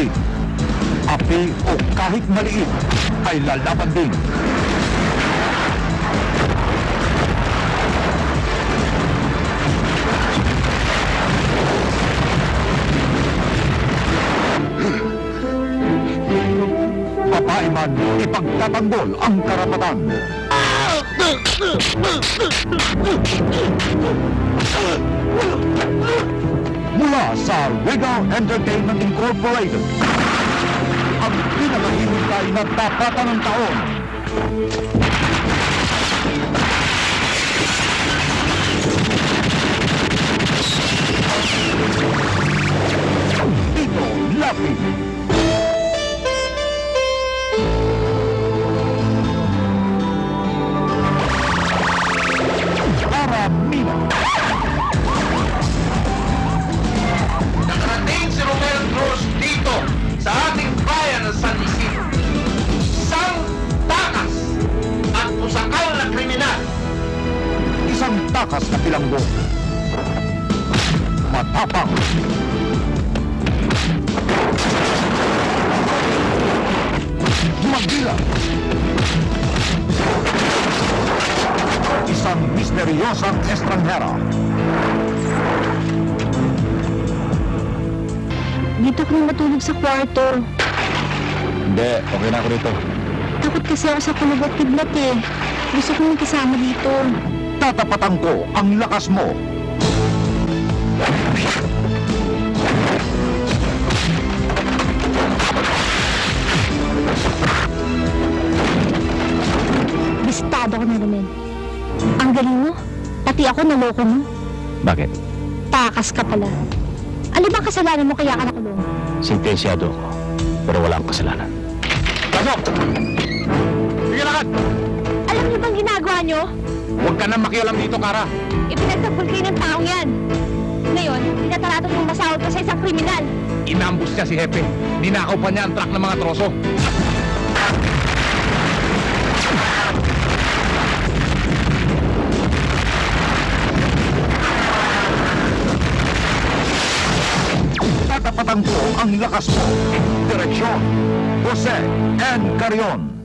din. Api o kahit maliit ay lalaban din. Babae man, ipagtatanggol ang karapatan. Mula sa Regal Entertainment Incorporated, ang pinakahihintay na tapatan ng taon. Tito Lapid. Mina. Nakarating si Romel Cruz dito sa ating bayan ng San Isidro. Isang takas at pusakal na kriminal. Isang takas na bilanggo. Matapang. Magila. Isang misteryosang estranghera. Dito ko na matulog sa kwarto. Hindi, okay na ako dito. Takot kasi ako sa kulog at kidlat eh. Gusto ko yung kasama dito. Tatapatan ko ang lakas mo. Bistado ko na Romel. Ang galing mo. Pati ako naloko mo. Bakit? Takas ka pala. Ano bang kasalanan mo kaya ka nakulong? Sentensyado ako, pero wala akong kasalanan. Pasok! Sige lakad! Alam niyo bang ginagawa niyo? Huwag ka na makialam dito, Kara. Ipinagtagbol kayo ng taong yan. Ngayon, tinataratot mong masahod pa sa isang kriminal. Inambus niya si Hepe. Ninakaw pa niya ang truck ng mga troso. Tatapatan ko ang lakas mo. Direksyon, Jose N. Carion.